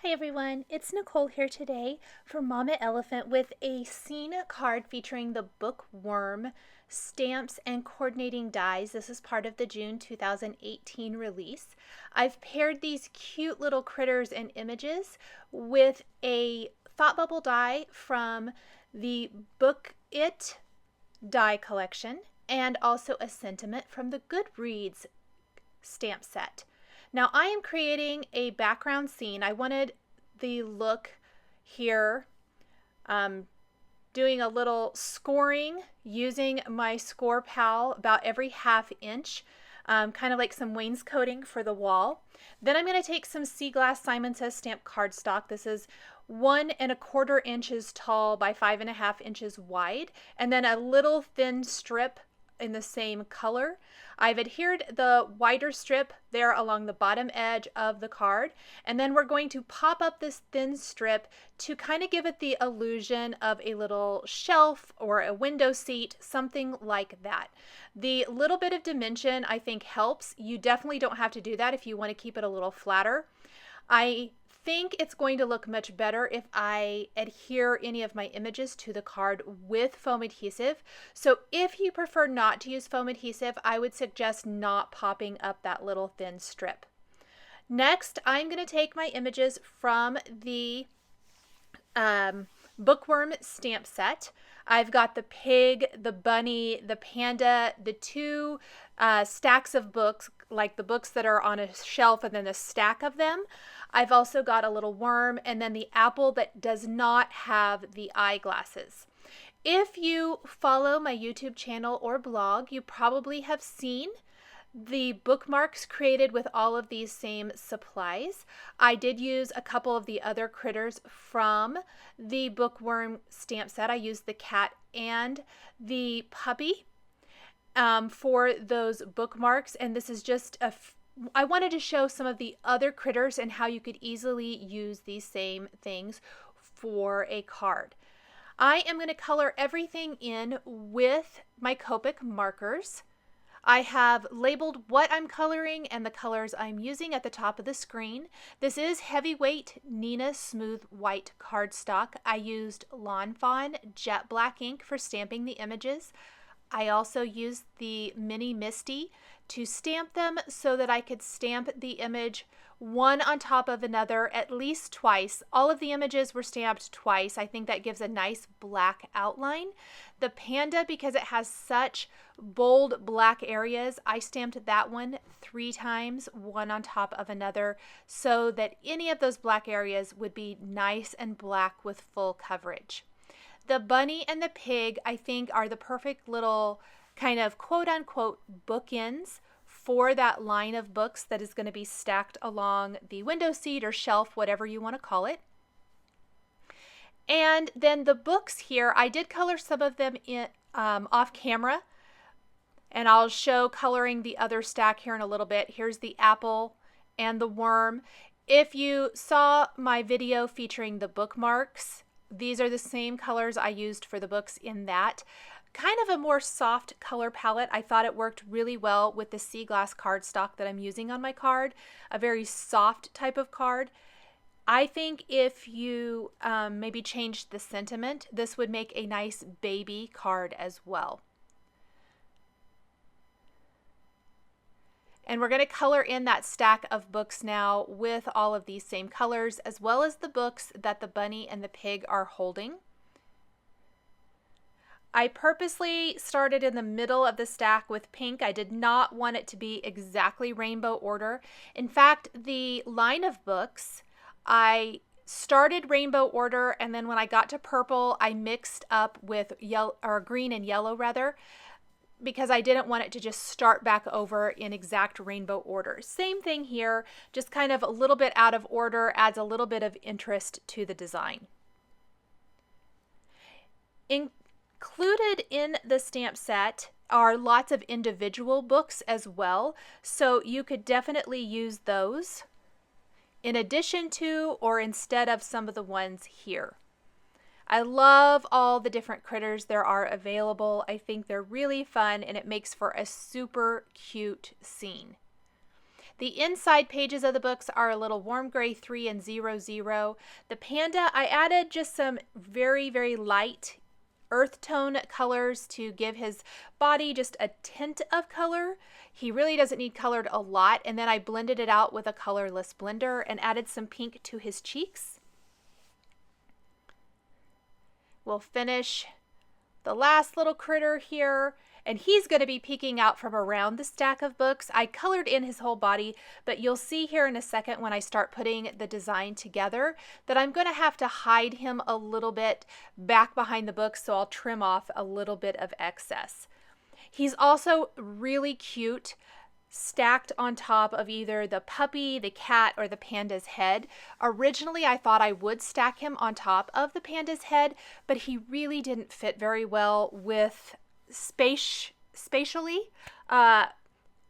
Hi everyone, it's Nicole here today for Mama Elephant with a scene card featuring the bookworm stamps and coordinating dies. This is part of the June 2018 release. I've paired these cute little critters and images with a thought bubble die from the Book It die collection and also a sentiment from the Goodreads stamp set. Now I am creating a background scene. I wanted the look here, doing a little scoring using my Scor-Pal about every ½ inch, kind of like some wainscoting for the wall. Then I'm going to take some Sea Glass Simon Says stamp cardstock. This is 1¼ inches tall by 5½ inches wide, and then a little thin strip in the same color. I've adhered the wider strip there along the bottom edge of the card, and then we're going to pop up this thin strip to kind of give it the illusion of a little shelf or a window seat, something like that. The little bit of dimension I think helps. You definitely don't have to do that if you want to keep it a little flatter. I think it's going to look much better if I adhere any of my images to the card with foam adhesive. So if you prefer not to use foam adhesive, I would suggest not popping up that little thin strip. Next, I'm going to take my images from the bookworm stamp set. I've got the pig, the bunny, the panda, the two stacks of books, like the books that are on a shelf and then a stack of them. I've also got a little worm and then the apple that does not have the eyeglasses. If you follow my YouTube channel or blog, you probably have seen the bookmarks created with all of these same supplies. I did use a couple of the other critters from the bookworm stamp set. I used the cat and the puppy for those bookmarks, and this is just I wanted to show some of the other critters and how you could easily use these same things for a card. I am going to color everything in with my Copic markers. I have labeled what I'm coloring and the colors I'm using at the top of the screen. This is heavyweight Nina Smooth White cardstock. I used Lawn Fawn Jet Black ink for stamping the images. I also used the Mini Misty to stamp them so that I could stamp the image one on top of another at least twice. All of the images were stamped twice. I think that gives a nice black outline. The panda, because it has such bold black areas, I stamped that one 3 times, one on top of another, so that any of those black areas would be nice and black with full coverage. The bunny and the pig, I think, are the perfect little kind of quote-unquote bookends for that line of books that is going to be stacked along the window seat or shelf, whatever you want to call it. And then the books here, I did color some of them in off camera, and I'll show coloring the other stack here in a little bit. Here's the apple and the worm. If you saw my video featuring the bookmarks, these are the same colors I used for the books in that. Kind of a more soft color palette. I thought it worked really well with the Sea Glass cardstock that I'm using on my card, a very soft type of card. I think if you maybe changed the sentiment, this would make a nice baby card as well. And we're going to color in that stack of books now with all of these same colors, as well as the books that the bunny and the pig are holding. I purposely started in the middle of the stack with pink. I did not want it to be exactly rainbow order. In fact, the line of books, I started rainbow order, and then when I got to purple, I mixed up with yellow, or green and yellow rather, because I didn't want it to just start back over in exact rainbow order. Same thing here, just kind of a little bit out of order, adds a little bit of interest to the design. Included in the stamp set are lots of individual books as well, so you could definitely use those in addition to or instead of some of the ones here. I love all the different critters there are available. I think they're really fun and it makes for a super cute scene. The inside pages of the books are a little warm gray 3 and 00. The panda, I added just some very, very light earth tone colors to give his body just a tint of color. He really doesn't need colored a lot. And then I blended it out with a colorless blender and added some pink to his cheeks. We'll finish the last little critter here, and he's going to be peeking out from around the stack of books. I colored in his whole body, but you'll see here in a second when I start putting the design together that I'm going to have to hide him a little bit back behind the books, so I'll trim off a little bit of excess. He's also really cute stacked on top of either the puppy, the cat, or the panda's head. Originally, I thought I would stack him on top of the panda's head, but he really didn't fit very well with spatially.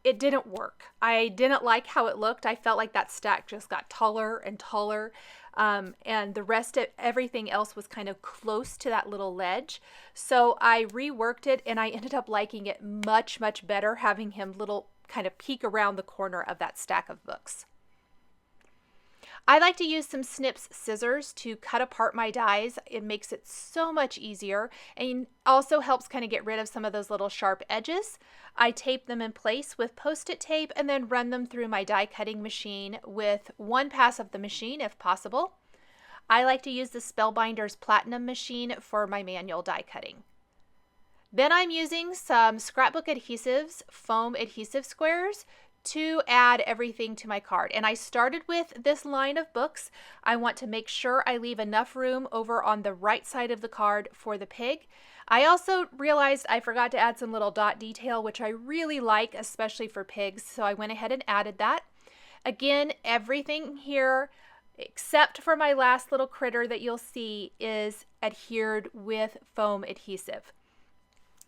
It didn't work. I didn't like how it looked. I felt like that stack just got taller and taller, and the rest of everything else was kind of close to that little ledge. So I reworked it, and I ended up liking it much, much better, having him little kind of peek around the corner of that stack of books. I like to use some snips scissors to cut apart my dies. It makes it so much easier and also helps kind of get rid of some of those little sharp edges. I tape them in place with Post-it tape and then run them through my die cutting machine with one pass of the machine if possible. I like to use the Spellbinders Platinum machine for my manual die cutting. Then I'm using some Scrapbook Adhesives foam adhesive squares to add everything to my card. And I started with this line of books. I want to make sure I leave enough room over on the right side of the card for the pig. I also realized I forgot to add some little dot detail, which I really like, especially for pigs, so I went ahead and added that. Again, everything here, except for my last little critter that you'll see, is adhered with foam adhesive.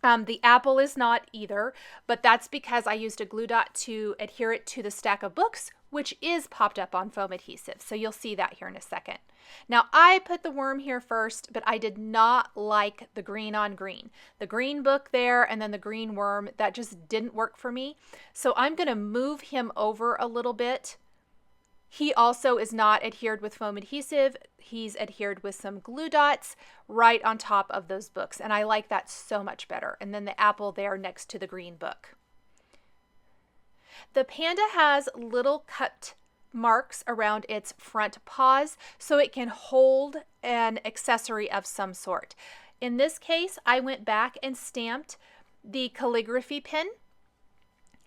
The apple is not either, but that's because I used a glue dot to adhere it to the stack of books, which is popped up on foam adhesive. So you'll see that here in a second. Now I put the worm here first, but I did not like the green on green. The green book there and then the green worm, that just didn't work for me. So I'm going to move him over a little bit. He also is not adhered with foam adhesive. He's adhered with some glue dots right on top of those books. And I like that so much better. And then the apple there next to the green book. The panda has little cut marks around its front paws so it can hold an accessory of some sort. In this case, I went back and stamped the calligraphy pin.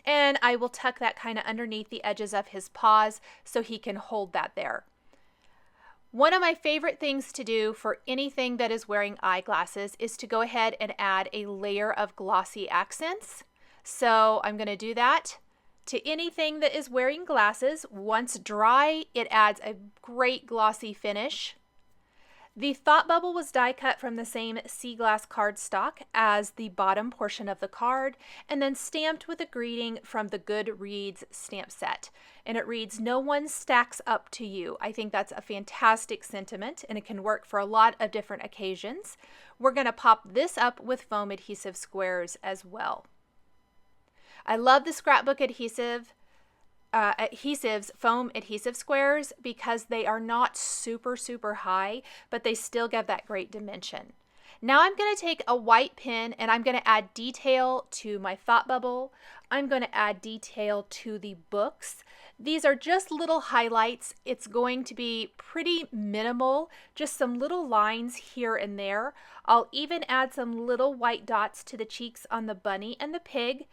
And I will tuck that kind of underneath the edges of his paws so he can hold that there. One of my favorite things to do for anything that is wearing eyeglasses is to go ahead and add a layer of glossy accents. So I'm going to do that to anything that is wearing glasses. Once dry, it adds a great glossy finish. The thought bubble was die cut from the same sea glass cardstock as the bottom portion of the card and then stamped with a greeting from the Goodreads stamp set. And it reads, "No one stacks up to you." I think that's a fantastic sentiment and it can work for a lot of different occasions. We're going to pop this up with foam adhesive squares as well. I love the Scrapbook Adhesives foam adhesive squares because they are not super high, but they still give that great dimension. Now I'm going to take a white pen and I'm going to add detail to my thought bubble. I'm going to add detail to the books. These are just little highlights. It's going to be pretty minimal, just some little lines here and there. I'll even add some little white dots to the cheeks on the bunny and the pig.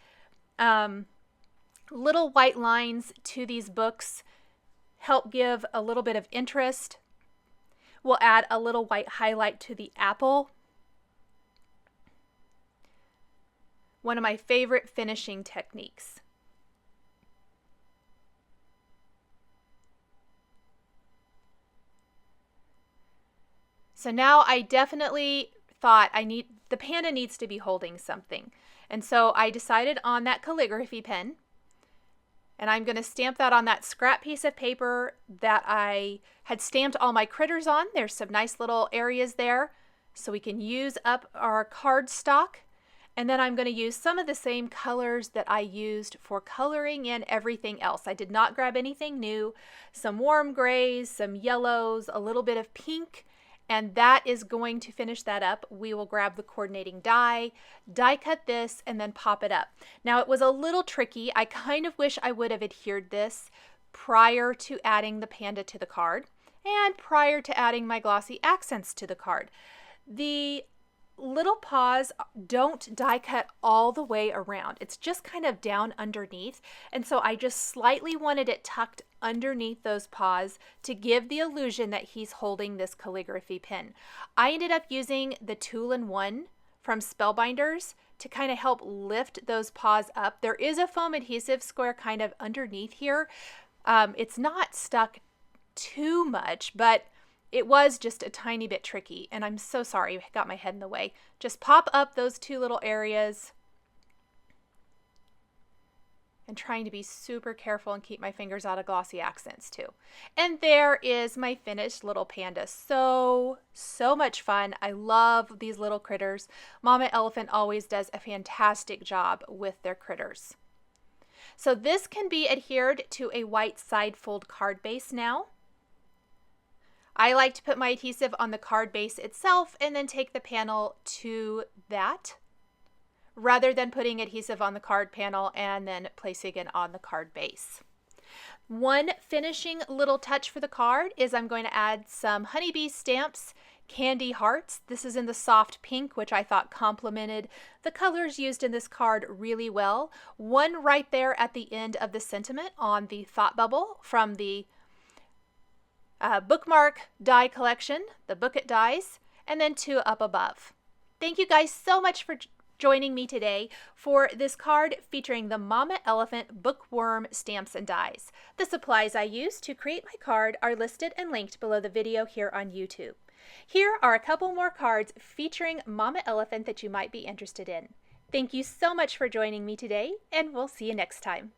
Little white lines to these books help give a little bit of interest. We'll add a little white highlight to the apple. One of my favorite finishing techniques. So now I definitely thought the panda needs to be holding something. And so I decided on that calligraphy pen. And I'm going to stamp that on that scrap piece of paper that I had stamped all my critters on. There's some nice little areas there so we can use up our cardstock. And then I'm going to use some of the same colors that I used for coloring in everything else. I did not grab anything new. Some warm grays, some yellows, a little bit of pink, and that is going to finish that up. We will grab the coordinating die cut this, and then pop it up. Now it was a little tricky. I kind of wish I would have adhered this prior to adding the panda to the card and prior to adding my glossy accents to the card. The little paws don't die cut all the way around. It's just kind of down underneath. And so I just slightly wanted it tucked underneath those paws to give the illusion that he's holding this calligraphy pen. I ended up using the Tool-in-One from Spellbinders to kind of help lift those paws up. There is a foam adhesive square kind of underneath here. It's not stuck too much, but it was just a tiny bit tricky, and I'm so sorry I got my head in the way. Just pop up those two little areas. And trying to be super careful and keep my fingers out of glossy accents too. And there is my finished little panda. So much fun. I love these little critters. Mama Elephant always does a fantastic job with their critters. So this can be adhered to a white side fold card base now. I like to put my adhesive on the card base itself and then take the panel to that rather than putting adhesive on the card panel and then placing it on the card base. One finishing little touch for the card is I'm going to add some honeybee stamps, candy hearts. This is in the soft pink, which I thought complemented the colors used in this card really well. One right there at the end of the sentiment on the thought bubble from the Bookmark die collection, the Book It dies, and then two up above. Thank you guys so much for joining me today for this card featuring the Mama Elephant Bookworm stamps and dies. The supplies I used to create my card are listed and linked below the video here on YouTube. Here are a couple more cards featuring Mama Elephant that you might be interested in. Thank you so much for joining me today, and we'll see you next time.